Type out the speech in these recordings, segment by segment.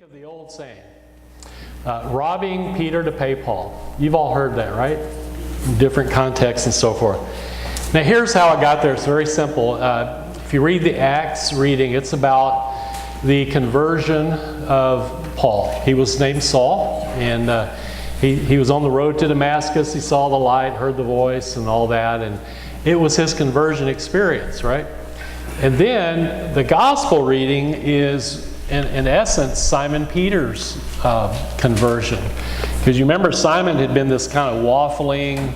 Of the old saying, robbing Peter to pay Paul. You've all heard that, right? In different contexts and so forth. Now here's how I got there. It's very simple. If you read the Acts reading, it's about the conversion of Paul. He was named Saul, and he was on the road to Damascus. He saw the light, heard the voice, and all that, and it was his conversion experience, right? And then the gospel reading is, in essence, Simon Peter's conversion. Because you remember Simon had been this kind of waffling,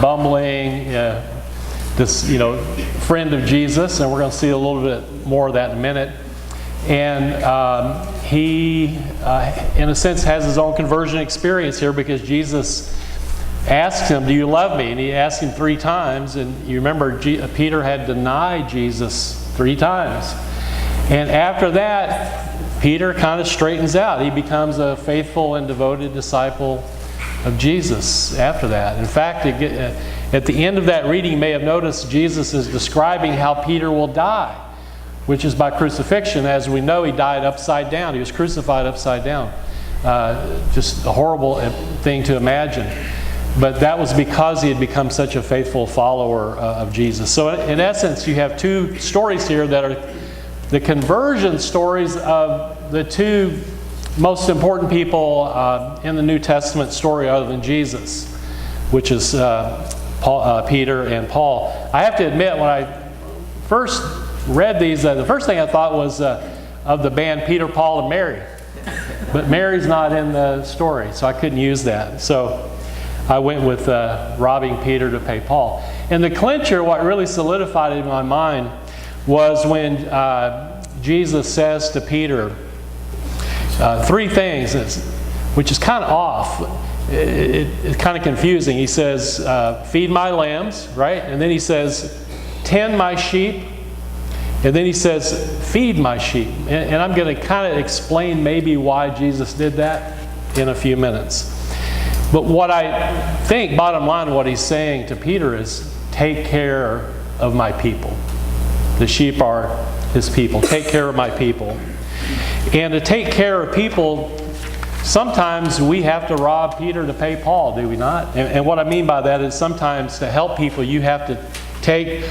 bumbling, friend of Jesus, and we're going to see a little bit more of that in a minute. And he, in a sense, has his own conversion experience here because Jesus asked him, "Do you love me?" And he asked him 3 times. And you remember Peter had denied Jesus 3 times. And after that, Peter kind of straightens out. He becomes a faithful and devoted disciple of Jesus after that. In fact, at the end of that reading, you may have noticed Jesus is describing how Peter will die, which is by crucifixion. As we know, he died upside down. He was crucified upside down. Just a horrible thing to imagine. But that was because he had become such a faithful follower of Jesus. So in essence, you have 2 stories here that are the conversion stories of the 2 most important people in the New Testament story other than Jesus, which is Peter and Paul. I have to admit, when I first read these, the first thing I thought was of the band Peter, Paul, and Mary. But Mary's not in the story, so I couldn't use that. So I went with robbing Peter to pay Paul. And the clincher, what really solidified it in my mind, was when Jesus says to Peter 3 things, which is kind of off. It's kind of confusing. He says, feed my lambs, right? And then he says, tend my sheep. And then he says, feed my sheep. And I'm going to kind of explain maybe why Jesus did that in a few minutes. But what I think, bottom line, what he's saying to Peter is, take care of my people. The sheep are his people. Take care of my people. And to take care of people, sometimes we have to rob Peter to pay Paul, do we not? And what I mean by that is sometimes to help people, you have to take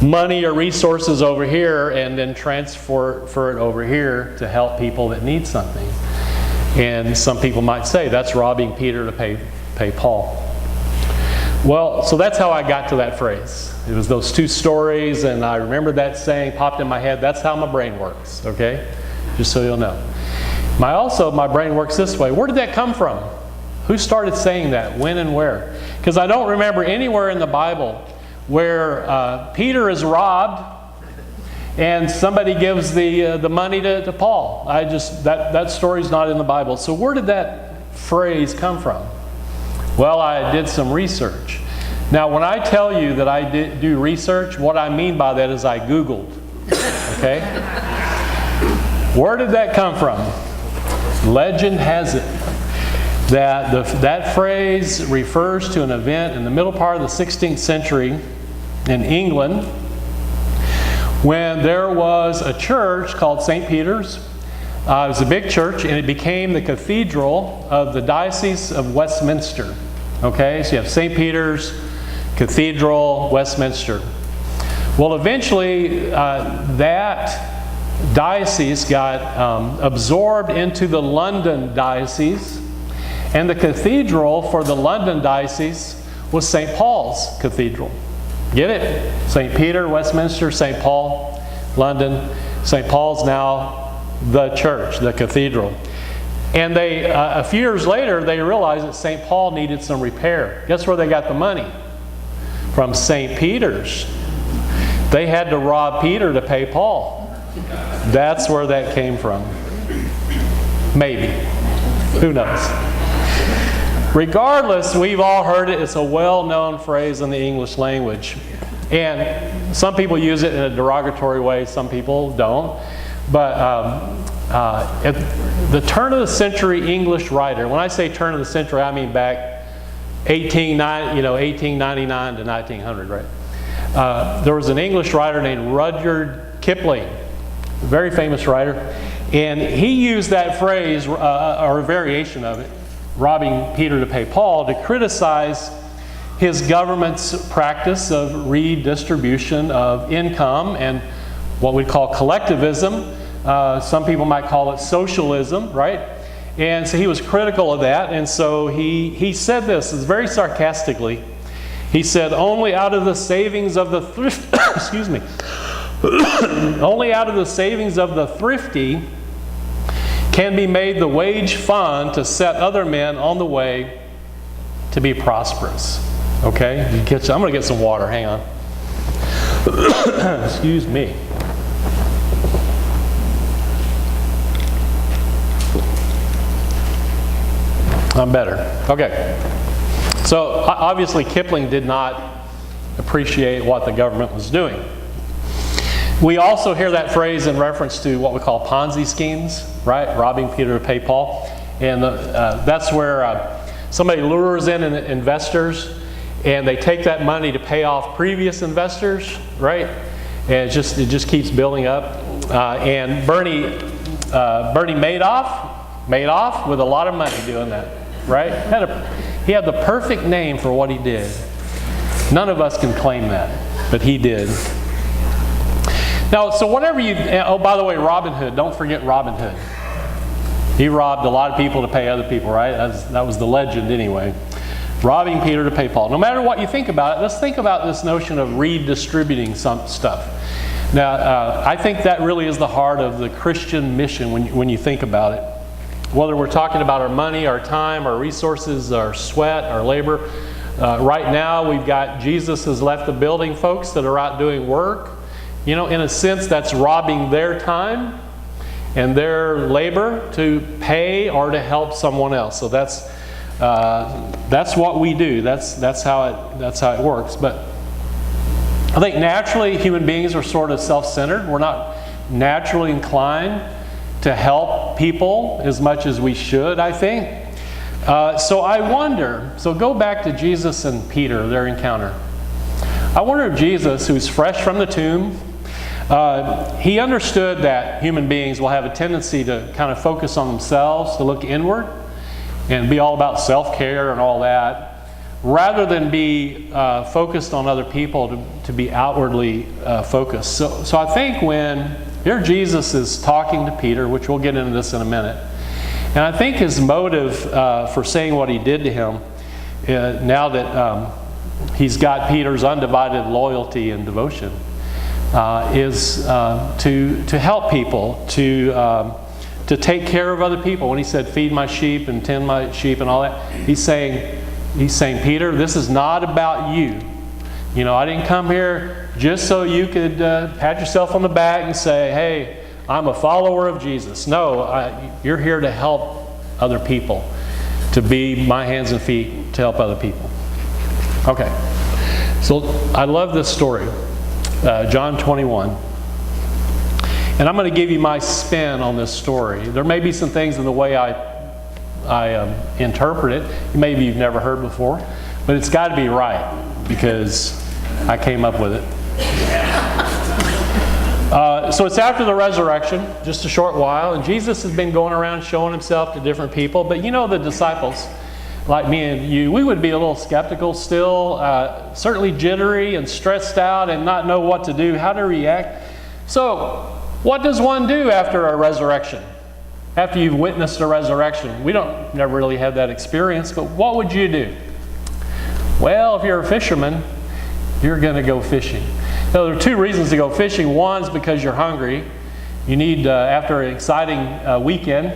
money or resources over here and then transfer it over here to help people that need something. And some people might say that's robbing Peter to pay Paul. Well, so that's how I got to that phrase. It was those 2 stories, and I remember that saying popped in my head. That's how my brain works, okay? Just so you'll know. My brain works this way. Where did that come from? Who started saying that? When and where? Because I don't remember anywhere in the Bible where Peter is robbed and somebody gives the money to Paul. That story's not in the Bible. So where did that phrase come from? Well, I did some research. Now, when I tell you that I do research, what I mean by that is I Googled. Okay? Where did that come from? Legend has it that that phrase refers to an event in the middle part of the 16th century in England when there was a church called St. Peter's. It was a big church, and it became the cathedral of the Diocese of Westminster. Okay, so you have St. Peter's, Cathedral, Westminster. Well, eventually that diocese got absorbed into the London Diocese, and the cathedral for the London Diocese was St. Paul's Cathedral. Get it? St. Peter, Westminster, St. Paul, London. St. Paul's now the church, the cathedral. And they, a few years later, they realized that St. Paul needed some repair. Guess where they got the money? From St. Peter's. They had to rob Peter to pay Paul. That's where that came from. Maybe. Who knows? Regardless, we've all heard it. It's a well-known phrase in the English language. And some people use it in a derogatory way. Some people don't. But at the turn of the century English writer, when I say turn of the century, I mean back 1899 to 1900, right? There was an English writer named Rudyard Kipling very famous writer. And he used that phrase, or a variation of it, robbing Peter to pay Paul, to criticize his government's practice of redistribution of income and what we call collectivism. Some people might call it socialism, right? And so he was critical of that. And so he said this very sarcastically. He said, only out of the savings of the excuse me, only out of the savings of the thrifty can be made the wage fund to set other men on the way to be prosperous. Okay? I'm going to get some water. Hang on. Excuse me. I'm better. Okay. So obviously Kipling did not appreciate what the government was doing. We also hear that phrase in reference to what we call Ponzi schemes, right? Robbing Peter to pay Paul. And that's where somebody lures in investors and they take that money to pay off previous investors, right? And it just keeps building up. And Bernie Madoff with a lot of money doing that, right? He had the perfect name for what he did. None of us can claim that, but he did. Now, so whatever you... Oh, by the way, Robin Hood. Don't forget Robin Hood. He robbed a lot of people to pay other people, right? That was the legend anyway. Robbing Peter to pay Paul. No matter what you think about it, let's think about this notion of redistributing some stuff. Now, I think that really is the heart of the Christian mission when you think about it. Whether we're talking about our money, our time, our resources, our sweat, our labor. Right now, we've got Jesus has left the building folks that are out doing work. You know, in a sense, that's robbing their time and their labor to pay or to help someone else. So that's what we do. That's how it works. But I think naturally human beings are sort of self-centered. We're not naturally inclined to help people as much as we should, I think. So I wonder, so go back to Jesus and Peter, their encounter. I wonder if Jesus, who's fresh from the tomb, he understood that human beings will have a tendency to kind of focus on themselves, to look inward, and be all about self-care and all that, rather than be focused on other people, to be outwardly focused. So I think when here Jesus is talking to Peter, which we'll get into this in a minute, and I think his motive for saying what he did to him, now that he's got Peter's undivided loyalty and devotion, is to help people, to take care of other people. When he said, "Feed my sheep and tend my sheep," and all that, he's saying, Peter, this is not about you. You know, I didn't come here just so you could pat yourself on the back and say, "Hey, I'm a follower of Jesus." No, you're here to help other people, to be my hands and feet to help other people. Okay, so I love this story. John 21. And I'm going to give you my spin on this story. There may be some things in the way I interpret it. Maybe you've never heard before. But it's got to be right because I came up with it. So it's after the resurrection, just a short while. And Jesus has been going around showing himself to different people. But you know the disciples, like me and you, we would be a little skeptical still, certainly jittery and stressed out and not know what to do, how to react. So what does one do after a resurrection? After you've witnessed a resurrection? We never really had that experience, but what would you do? Well, if you're a fisherman, you're going to go fishing. Now, there are two reasons to go fishing. One's because you're hungry. You need, after an exciting weekend,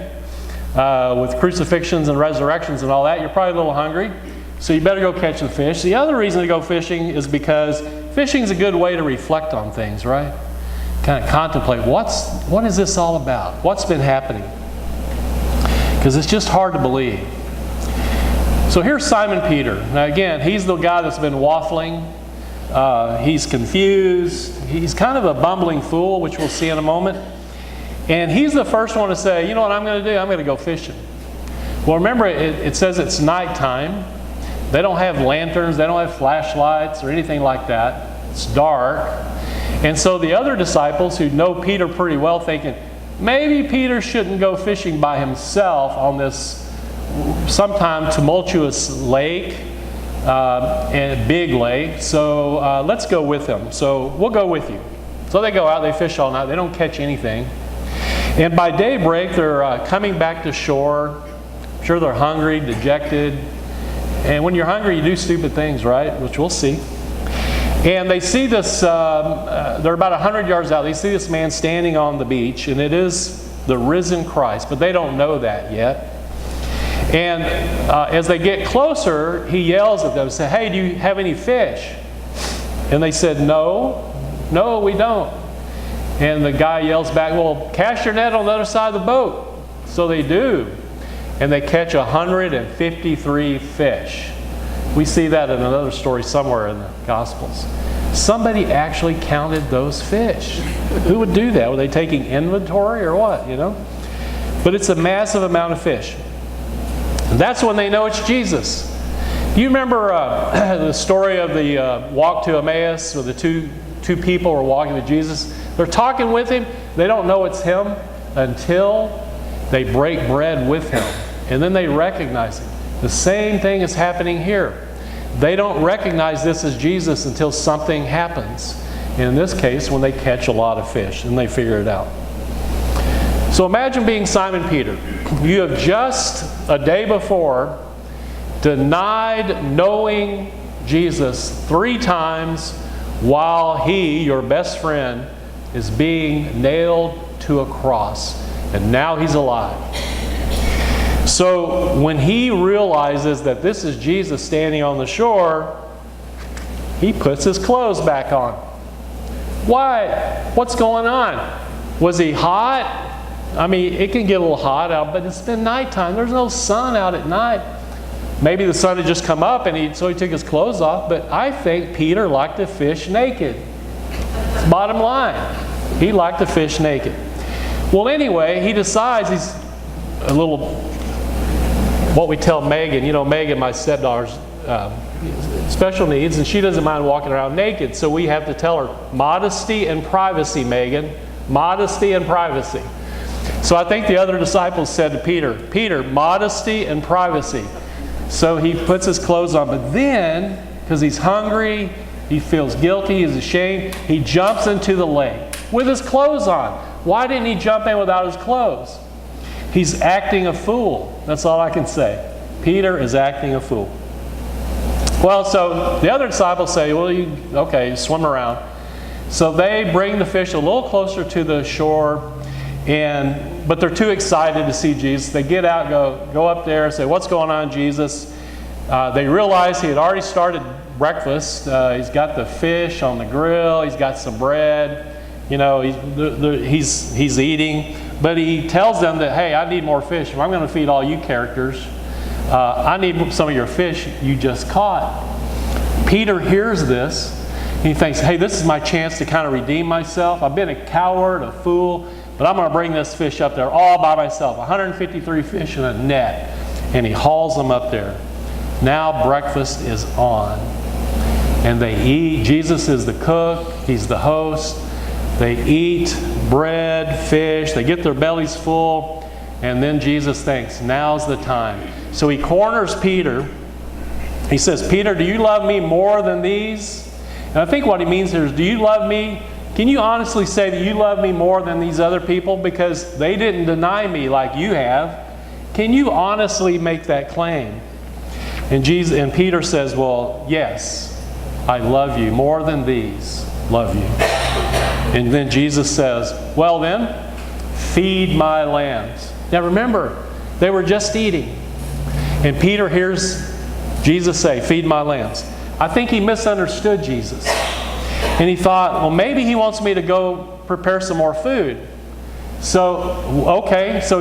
with crucifixions and resurrections and all that, you're probably a little hungry, so you better go catch the fish. The other reason to go fishing is because fishing is a good way to reflect on things, right? Kind of contemplate, what is this all about? What's been happening? Because it's just hard to believe. So here's Simon Peter. Now again, he's the guy that's been waffling. He's confused. He's kind of a bumbling fool, which we'll see in a moment. And he's the first one to say, you know what I'm going to do? I'm going to go fishing. Well, remember, it says it's nighttime. They don't have lanterns. They don't have flashlights or anything like that. It's dark. And so the other disciples who know Peter pretty well thinking, maybe Peter shouldn't go fishing by himself on this sometime tumultuous lake, and big lake, so let's go with him. So we'll go with you. So they go out, they fish all night, they don't catch anything. And by daybreak, they're coming back to shore. I'm sure they're hungry, dejected. And when you're hungry, you do stupid things, right? Which we'll see. And they see this, they're about 100 yards out. They see this man standing on the beach, and it is the risen Christ. But they don't know that yet. And as they get closer, he yells at them and says, hey, do you have any fish? And they said, no, we don't. And the guy yells back, well, cast your net on the other side of the boat. So they do. And they catch 153 fish. We see that in another story somewhere in the Gospels. Somebody actually counted those fish. Who would do that? Were they taking inventory or what, you know? But it's a massive amount of fish. And that's when they know it's Jesus. Do you remember the story of the walk to Emmaus, where the two people were walking with Jesus? They're talking with him. They don't know it's him until they break bread with him. And then they recognize him. The same thing is happening here. They don't recognize this as Jesus until something happens. In this case, when they catch a lot of fish and they figure it out. So imagine being Simon Peter. You have just a day before denied knowing Jesus 3 times while he, your best friend, is being nailed to a cross. And now he's alive. So when he realizes that this is Jesus standing on the shore, he puts his clothes back on. Why? What's going on? Was he hot? I mean, it can get a little hot out, but it's been nighttime. There's no sun out at night. Maybe the sun had just come up, and so he took his clothes off. But I think Peter liked to fish naked. Bottom line, he liked to fish naked. Well, anyway, he decides he's a little, what we tell Megan. You know, Megan, my stepdaughter's special needs, and she doesn't mind walking around naked. So we have to tell her, modesty and privacy, Megan. Modesty and privacy. So I think the other disciples said to Peter, Peter, modesty and privacy. So he puts his clothes on. But then, because he's hungry, he feels guilty, he's ashamed, he jumps into the lake with his clothes on. Why didn't he jump in without his clothes? He's acting a fool. That's all I can say. Peter is acting a fool. Well, so the other disciples say, well, okay, swim around. So they bring the fish a little closer to the shore, but they're too excited to see Jesus. They get out, go up there and say, what's going on, Jesus? They realize he had already started breakfast. He's got the fish on the grill. He's got some bread. You know, he's eating. But he tells them that, hey, I need more fish. If I'm going to feed all you characters, I need some of your fish you just caught. Peter hears this. He thinks, hey, this is my chance to kind of redeem myself. I've been a coward, a fool, but I'm going to bring this fish up there all by myself. 153 fish in a net. And he hauls them up there. Now breakfast is on. And they eat. Jesus is the cook. He's the host. They eat bread, fish. They get their bellies full. And then Jesus thinks, now's the time. So he corners Peter. He says, Peter, do you love me more than these? And I think what he means here is, do you love me? Can you honestly say that you love me more than these other people? Because they didn't deny me like you have. Can you honestly make that claim? And Peter says, well, yes, I love you more than these. Love you. And then Jesus says, well then, feed my lambs. Now remember, they were just eating. And Peter hears Jesus say, feed my lambs. I think he misunderstood Jesus. And he thought, well, maybe he wants me to go prepare some more food. So, okay, so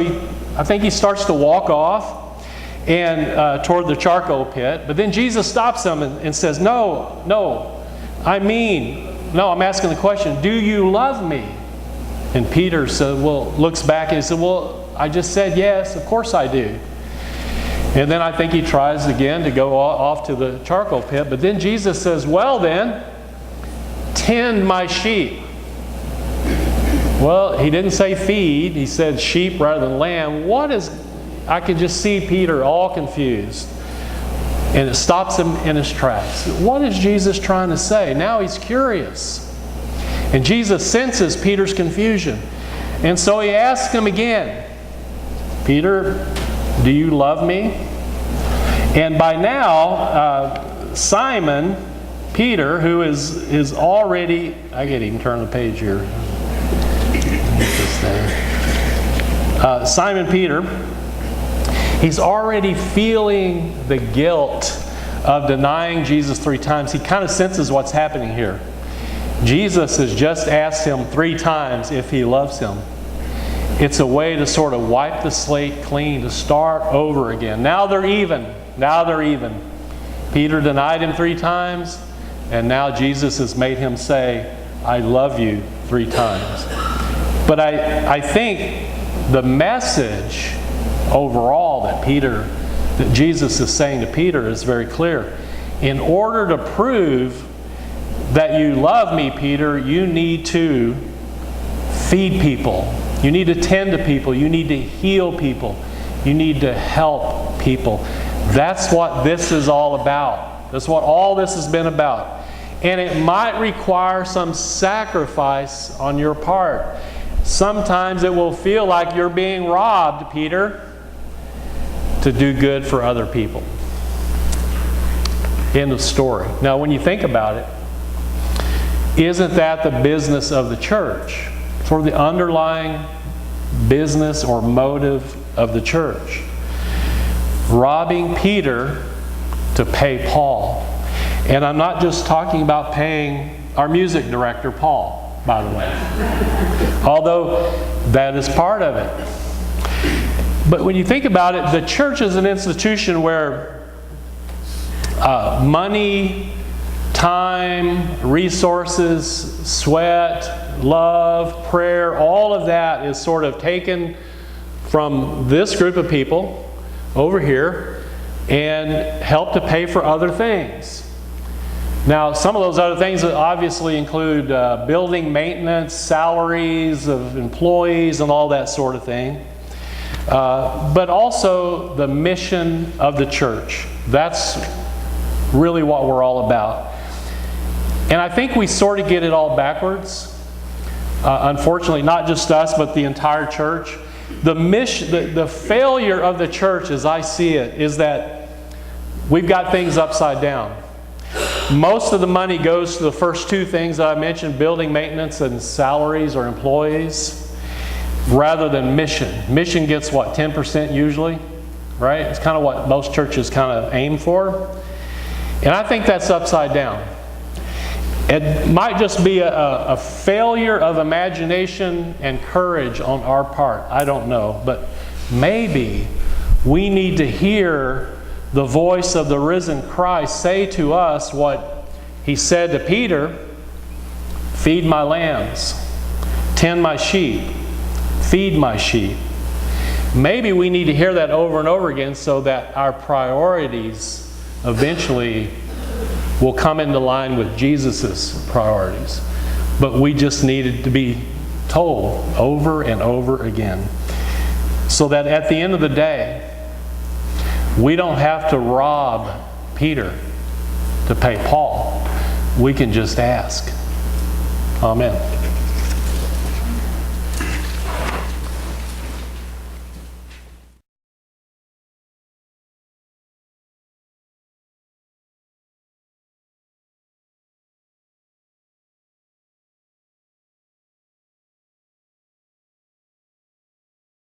I think he starts to walk off and toward the charcoal pit. But then Jesus stops him and says, no, I'm asking the question, do you love me? And Peter looks back and he said, well, I just said yes, of course I do. And then I think he tries again to go off to the charcoal pit. But then Jesus says, well then, tend my sheep. Well, he didn't say feed. He said sheep rather than lamb. I could just see Peter all confused. And it stops him in his tracks. What is Jesus trying to say? Now he's curious. And Jesus senses Peter's confusion. And so he asks him again, Peter, do you love me? And by now, Simon, Peter, who is already, I can't even turn the page here. Simon Peter, he's already feeling the guilt of denying Jesus 3 times. He kind of senses what's happening here. Jesus has just asked him 3 times if he loves him. It's a way to sort of wipe the slate clean, to start over again. Now they're even. Now they're even. Peter denied him 3 times, and now Jesus has made him say, I love you 3 times. But I think the message overall that Jesus is saying to Peter is very clear. In order to prove that you love me, Peter, you need to feed people. You need to tend to people. You need to heal people. You need to help people. That's what this is all about. That's what all this has been about. And it might require some sacrifice on your part. Sometimes it will feel like you're being robbed, Peter, to do good for other people. End of story. Now, when you think about it, isn't that the business of the church? For the underlying business or motive of the church. Robbing Peter to pay Paul. And I'm not just talking about paying our music director, Paul, by the way. Although that is part of it. But when you think about it, the church is an institution where money, time, resources, sweat, love, prayer, all of that is sort of taken from this group of people over here and help to pay for other things. Now, some of those other things obviously include building maintenance, salaries of employees, and all that sort of thing. But also the mission of the church. That's really what we're all about. And I think we sort of get it all backwards. Unfortunately, not just us, but the entire church. The failure of the church, as I see it, is that we've got things upside down. Most of the money goes to the first 2 things that I mentioned, building maintenance and salaries or employees, rather than mission. Mission gets what, 10% usually, right? It's kind of what most churches kind of aim for. And I think that's upside down. It might just be a failure of imagination and courage on our part. I don't know. But maybe we need to hear the voice of the risen Christ say to us what he said to Peter, feed my lambs, tend my sheep, feed my sheep. Maybe we need to hear that over and over again so that our priorities eventually will come into line with Jesus' priorities. But we just needed to be told over and over again. So that at the end of the day, we don't have to rob Peter to pay Paul. We can just ask. Amen.